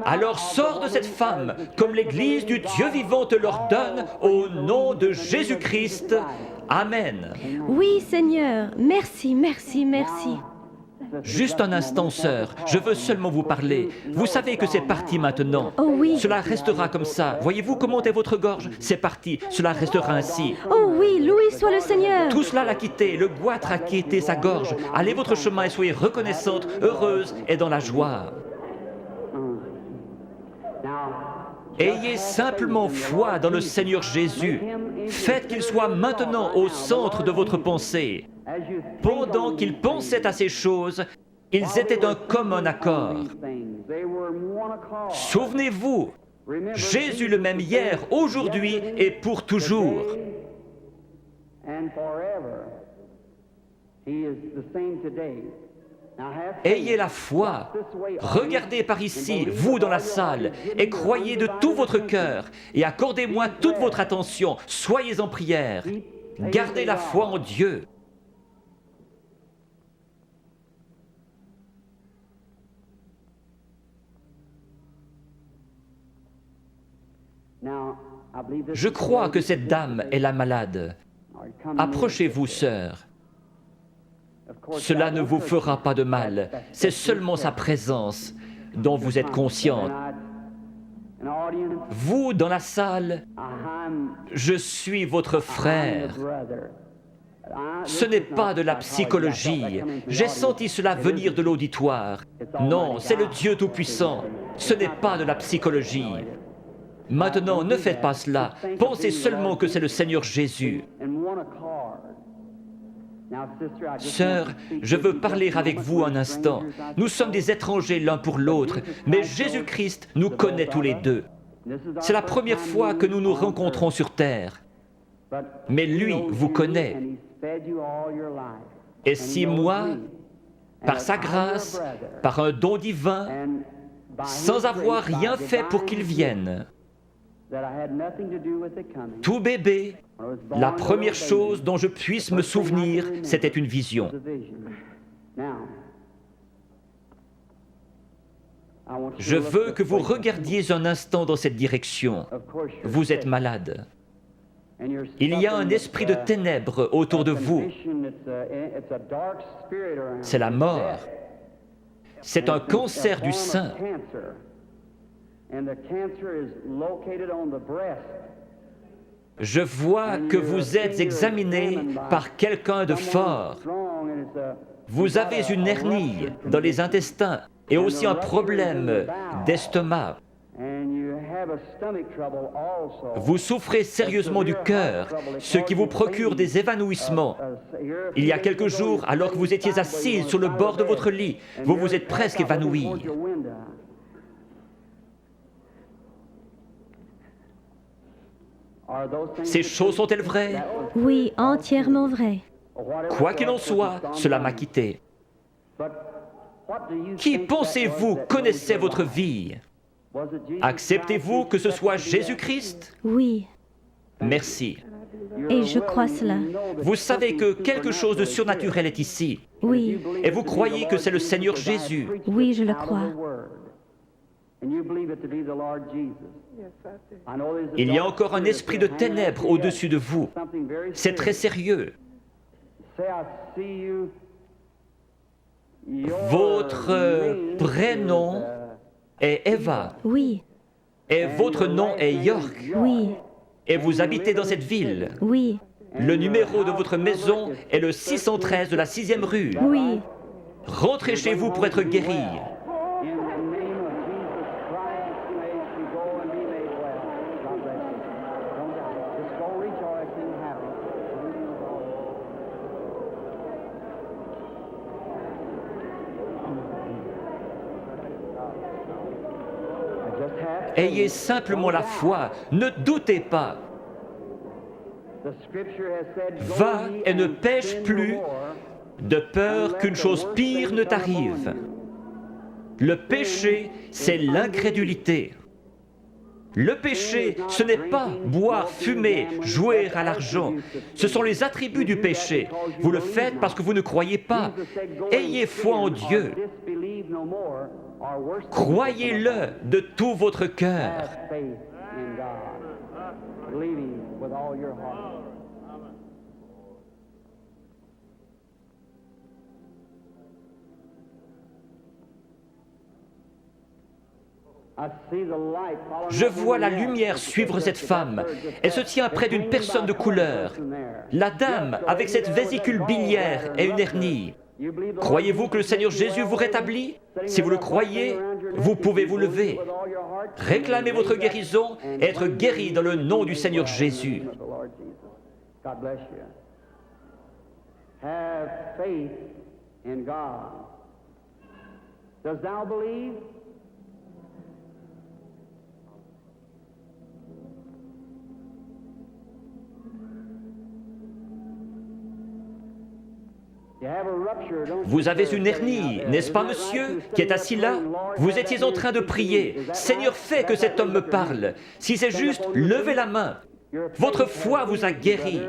Alors sors de cette femme, comme l'Église du Dieu vivant te l'ordonne, au nom de Jésus-Christ. Amen. Oui, Seigneur. Merci, merci, merci. Juste un instant, sœur, je veux seulement vous parler. Vous savez que c'est parti maintenant. Oh oui. Cela restera comme ça. Voyez-vous comment est votre gorge? C'est parti, cela restera ainsi. Oh oui, loué soit le Seigneur. Tout cela l'a quitté, le goitre a quitté sa gorge. Allez votre chemin et soyez reconnaissante, heureuse et dans la joie. Ayez simplement foi dans le Seigneur Jésus. Faites qu'il soit maintenant au centre de votre pensée. Pendant qu'ils pensaient à ces choses, ils étaient d'un commun accord. Souvenez-vous, Jésus le même hier, aujourd'hui et pour toujours. Ayez la foi. Regardez par ici, vous dans la salle, et croyez de tout votre cœur, et accordez-moi toute votre attention. Soyez en prière. Gardez la foi en Dieu. Je crois que cette dame est la malade. Approchez-vous, sœur. Cela ne vous fera pas de mal. C'est seulement sa présence dont vous êtes consciente. Vous, dans la salle, je suis votre frère. Ce n'est pas de la psychologie. J'ai senti cela venir de l'auditoire. Non, c'est le Dieu Tout-Puissant. Ce n'est pas de la psychologie. Maintenant, ne faites pas cela. Pensez seulement que c'est le Seigneur Jésus. Sœur, je veux parler avec vous un instant. Nous sommes des étrangers l'un pour l'autre, mais Jésus-Christ nous connaît tous les deux. C'est la première fois que nous nous rencontrons sur terre. Mais lui vous connaît. Et si moi, par sa grâce, par un don divin, sans avoir rien fait pour qu'il vienne, tout bébé, la première chose dont je puisse me souvenir, c'était une vision. Je veux que vous regardiez un instant dans cette direction. Vous êtes malade. Il y a un esprit de ténèbres autour de vous. C'est la mort. C'est un cancer du sein. Je vois que vous êtes examiné par quelqu'un de fort. Vous avez une hernie dans les intestins et aussi un problème d'estomac. Vous souffrez sérieusement du cœur, ce qui vous procure des évanouissements. Il y a quelques jours, alors que vous étiez assis sur le bord de votre lit, vous vous êtes presque évanoui. Ces choses sont-elles vraies? Oui, entièrement vrai. Quoi qu'il en soit, cela m'a quitté. Qui pensez-vous connaissait votre vie? Acceptez-vous que ce soit Jésus-Christ? Oui, Merci. et je crois cela. Vous savez que quelque chose de surnaturel est ici. Oui, Et vous croyez que c'est le Seigneur Jésus. oui, je le crois. Il y a encore un esprit de ténèbres au-dessus de vous. C'est très sérieux. Votre prénom est Eva. Oui, Et votre nom est York. oui, Et vous habitez dans cette ville. oui, Le numéro de votre maison est le 613 de la 6e rue. oui. Rentrez chez vous pour être guéri. Ayez simplement la foi, ne doutez pas. Va et ne pêche plus, de peur qu'une chose pire ne t'arrive. Le péché, c'est l'incrédulité. Le péché, ce n'est pas boire, fumer, jouer à l'argent. Ce sont les attributs du péché. Vous le faites parce que vous ne croyez pas. Ayez foi en Dieu. Croyez-le de tout votre cœur. Je vois la lumière suivre cette femme. Elle se tient près d'une personne de couleur. La dame, avec cette vésicule biliaire et une hernie. Croyez-vous que le Seigneur Jésus vous rétablit? Si vous le croyez, vous pouvez vous lever. Réclamez votre guérison et être guéri dans le nom du Seigneur Jésus. Have faith in God. Does thou believe? Vous avez une hernie, n'est-ce pas, monsieur, qui est assis là? Vous étiez en train de prier. Seigneur, fais que cet homme me parle. Si c'est juste, levez la main. Votre foi vous a guéri.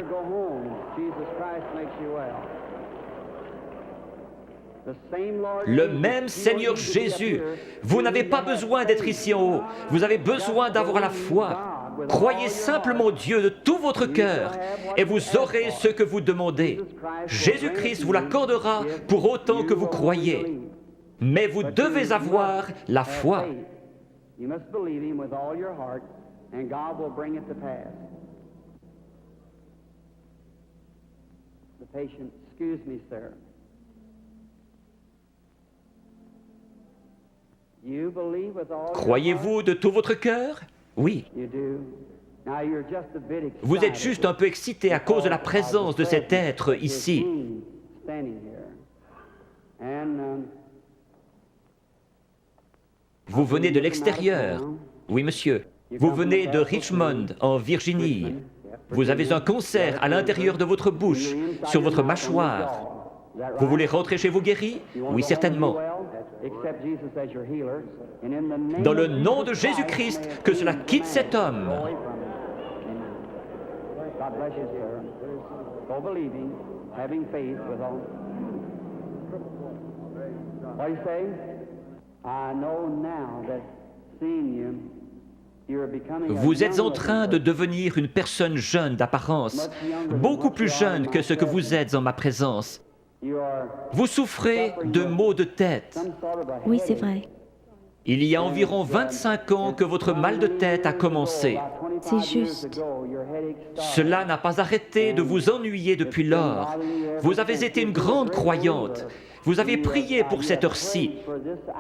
Le même Seigneur Jésus. Vous n'avez pas besoin d'être ici en haut. Vous avez besoin d'avoir la foi. Croyez simplement Dieu de tout votre cœur et vous aurez ce que vous demandez. Jésus-Christ vous l'accordera pour autant que vous croyez. Mais vous devez avoir la foi. You must believe him with all your heart, and God will bring it to pass. The patient, excuse me, sir. You believe with all your Croyez-vous de tout votre cœur? Oui. heart? You do. Now you're just a bit excited. Vous êtes juste un peu excité à cause de la présence de cet être ici. Standing here. And Vous venez de l'extérieur. Oui, monsieur. Vous venez de Richmond, en Virginie. Vous avez un cancer à l'intérieur de votre bouche, sur votre mâchoire. Vous voulez rentrer chez vous guéri? Oui, certainement. Dans le nom de Jésus-Christ, que cela quitte cet homme. God bless you, sir. Go believing, having faith with all. What do you say? I know now that seeing you, you're becoming a Vous êtes en young train de devenir une personne jeune d'apparence, beaucoup plus jeune que ce que vous êtes en ma présence. You are Vous souffrez de maux de tête. some sort of a Oui, c'est headache. vrai. Il y a environ 25 ans que votre mal de tête a commencé. About 25 C'est years juste. ago, your headache started. Cela n'a pas arrêté de vous ennuyer depuis lors. Vous avez été une grande croyante. Vous avez prié pour cette heure-ci.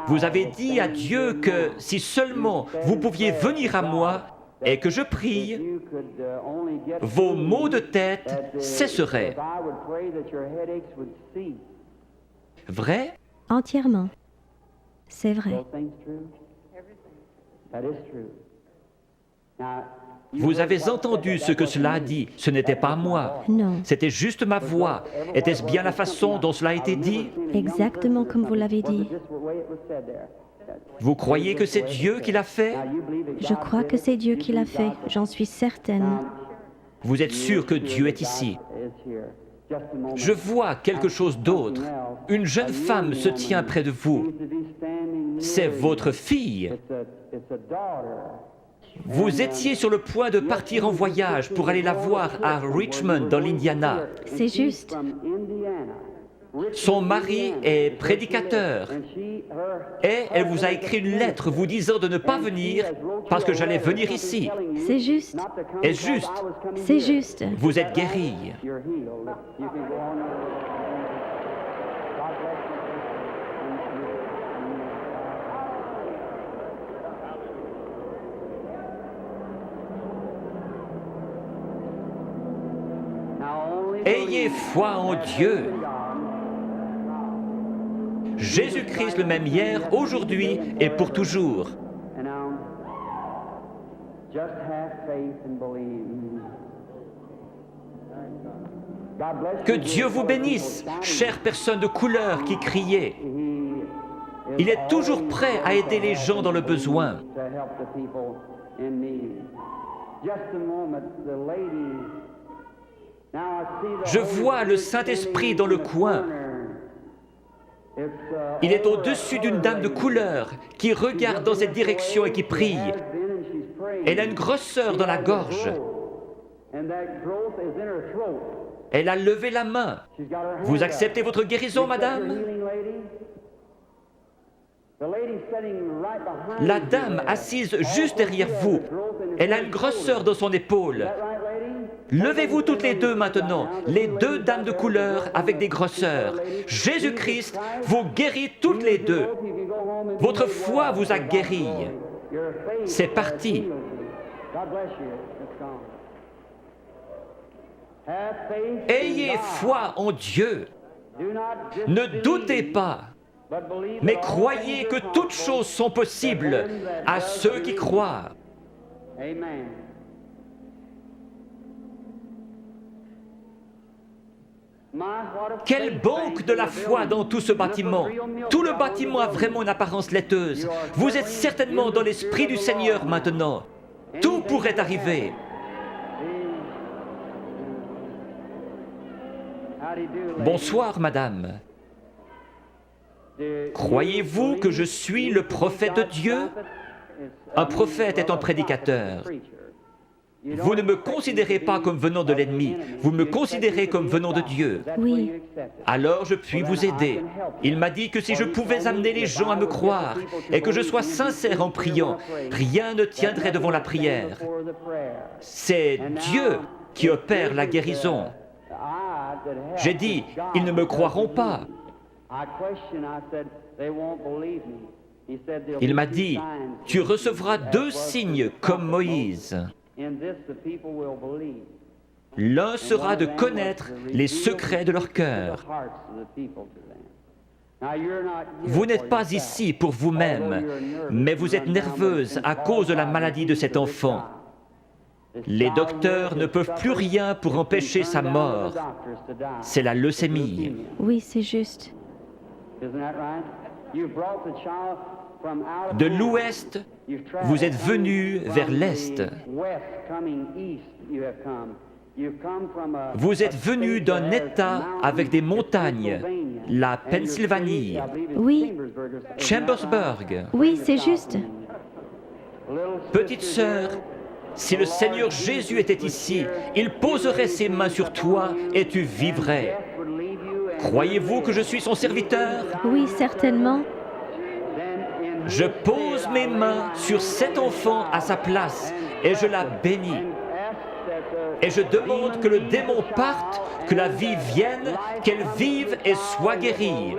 Vous avez dit à Dieu que si seulement vous pouviez venir à moi et que je prie, You could only get vos maux de tête that, cesseraient. if I would pray that your headaches would cease. Vrai? Entièrement. C'est vrai. Those things true? That is true. Now, you Vous heard avez what entendu said, ce that que wasn't cela a me. dit. Ce n'était pas moi. Non. C'était juste ma voix. Était-ce bien la façon dont cela a été dit? Exactement comme vous l'avez dit. Vous croyez que c'est Dieu qui l'a fait? Je crois que c'est Dieu qui l'a fait. J'en suis certaine. Vous êtes sûr que Dieu est ici? Je vois quelque chose d'autre. Une jeune femme se tient près de vous. C'est votre fille. Vous étiez sur le point de partir en voyage pour aller la voir à Richmond, dans l'Indiana. C'est juste. Son mari est prédicateur et elle vous a écrit une lettre vous disant de ne pas venir parce que j'allais venir ici. C'est juste. Est-ce juste? C'est juste. Vous êtes guéri. Ayez foi en Dieu. Jésus-Christ le même hier, aujourd'hui et pour toujours. Que Dieu vous bénisse, chère personne de couleur qui criait. Il est toujours prêt à aider les gens dans le besoin. Je vois le Saint-Esprit dans le coin. Il est au-dessus d'une dame de couleur qui regarde dans cette direction et qui prie. Elle a une grosseur dans la gorge. Elle a levé la main. Vous acceptez votre guérison, madame? La dame assise juste derrière vous, elle a une grosseur dans son épaule. Levez-vous toutes les deux maintenant, les deux dames de couleur avec des grosseurs. Jésus-Christ vous guérit toutes les deux. Votre foi vous a guéri. C'est parti. Ayez foi en Dieu. Ne doutez pas, mais croyez que toutes choses sont possibles à ceux qui croient. Amen. Quelle banque de la foi dans tout ce bâtiment! Tout le bâtiment a vraiment une apparence laiteuse. Vous êtes certainement dans l'Esprit du Seigneur maintenant. Tout pourrait arriver. Bonsoir, madame. Croyez-vous que je suis le prophète de Dieu? Un prophète est un prédicateur. Vous ne me considérez pas comme venant de l'ennemi, vous me considérez comme venant de Dieu. Oui. Alors je puis vous aider. Il m'a dit que si je pouvais amener les gens à me croire et que je sois sincère en priant, rien ne tiendrait devant la prière. C'est Dieu qui opère la guérison. J'ai dit, ils ne me croiront pas. Il m'a dit, tu recevras 2 signes comme Moïse. L'un sera de connaître les secrets de leur cœur. Vous n'êtes pas ici pour vous-même, mais vous êtes nerveuse à cause de la maladie de cet enfant. Les docteurs ne peuvent plus rien pour empêcher sa mort. C'est la leucémie. Oui, c'est juste. De l'ouest, vous êtes venu vers l'est. Vous êtes venu d'un État avec des montagnes, la Pennsylvanie, Oui. Chambersburg. Oui, c'est juste. Petite sœur, si le Seigneur Jésus était ici, il poserait ses mains sur toi et tu vivrais. Croyez-vous que je suis son serviteur? Oui, certainement. Je pose mes mains sur cet enfant à sa place et je la bénis. Et je demande que le démon parte, que la vie vienne, qu'elle vive et soit guérie.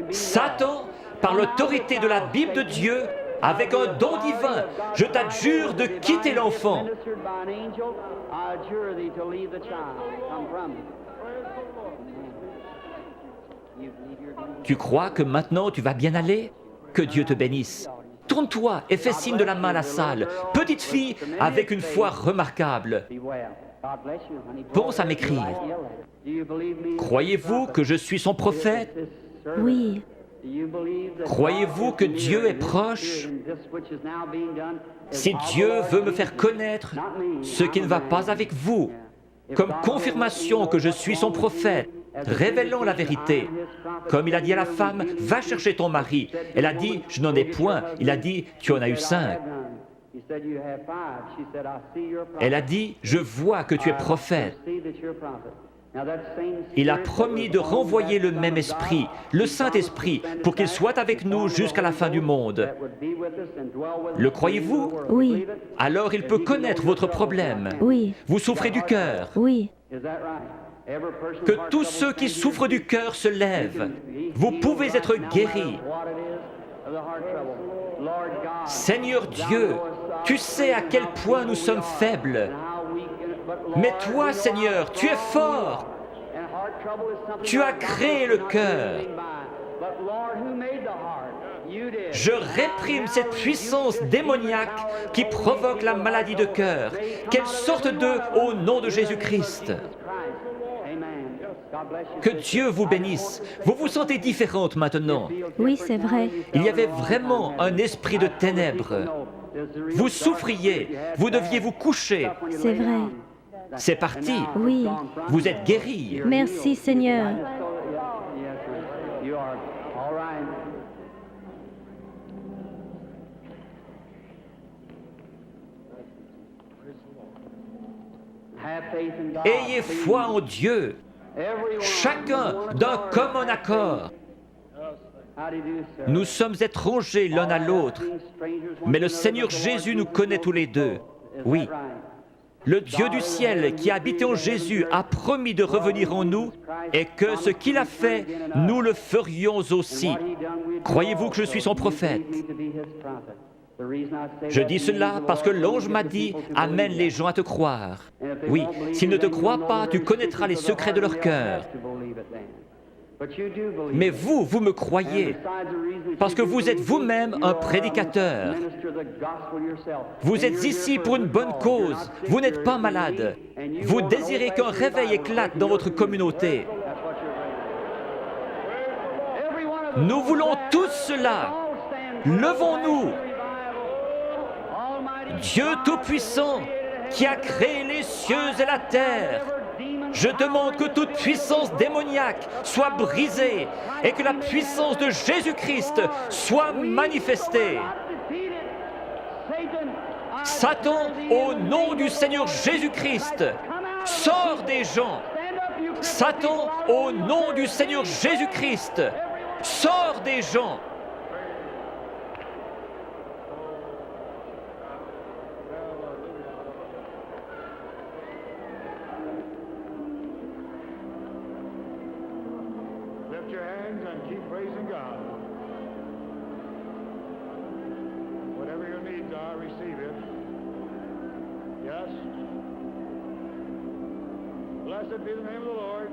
Satan, par l'autorité de la Bible de Dieu, avec un don divin, je t'adjure de quitter l'enfant. Tu crois que maintenant tu vas bien aller? Que Dieu te bénisse. Tourne-toi et fais signe de la main à la salle. Petite fille avec une foi remarquable. Pense à m'écrire. Croyez-vous que je suis son prophète? Oui. Croyez-vous que Dieu est proche? Si Dieu veut me faire connaître ce qui ne va pas avec vous, comme confirmation que je suis son prophète, révélant la vérité. Comme il a dit à la femme, va chercher ton mari. Elle a dit, je n'en ai point. Il a dit, tu en as eu 5. Elle a dit, je vois que tu es prophète. Il a promis de renvoyer le même esprit, le Saint-Esprit, pour qu'il soit avec nous jusqu'à la fin du monde. Le croyez-vous? Oui. Alors il peut connaître votre problème. Oui. Vous souffrez du cœur. Oui. Que tous ceux qui souffrent du cœur se lèvent. Vous pouvez être guéris. Seigneur Dieu, tu sais à quel point nous sommes faibles. Mais toi, Seigneur, tu es fort. Tu as créé le cœur. Je réprime cette puissance démoniaque qui provoque la maladie de cœur. Qu'elle sorte d'eux au nom de Jésus-Christ. Que Dieu vous bénisse. Vous vous sentez différente maintenant. Oui, c'est vrai. Il y avait vraiment un esprit de ténèbres. Vous souffriez, vous deviez vous coucher. C'est vrai. C'est parti. Oui. Vous êtes guéri. Merci, Seigneur. Ayez foi en Dieu, chacun d'un commun accord. Nous sommes étrangers l'un à l'autre, mais le Seigneur Jésus nous connaît tous les deux. Oui. Le Dieu du ciel qui a habité en Jésus a promis de revenir en nous et que ce qu'il a fait, nous le ferions aussi. Croyez-vous que je suis son prophète? Je dis cela parce que l'ange m'a dit « Amène les gens à te croire ». Oui, s'ils ne te croient pas, tu connaîtras les secrets de leur cœur. Mais vous, vous me croyez, parce que vous êtes vous-même un prédicateur. Vous êtes ici pour une bonne cause, vous n'êtes pas malade. Vous désirez qu'un réveil éclate dans votre communauté. Nous voulons tous cela. Levons-nous. Dieu Tout-Puissant, qui a créé les cieux et la terre, je demande que toute puissance démoniaque soit brisée et que la puissance de Jésus-Christ soit manifestée. Satan, au nom du Seigneur Jésus-Christ, sors des gens. Satan, au nom du Seigneur Jésus-Christ, sors des gens. Lift your hands and keep praising God. Whatever your needs are, receive it. Yes. Blessed be the name of the Lord.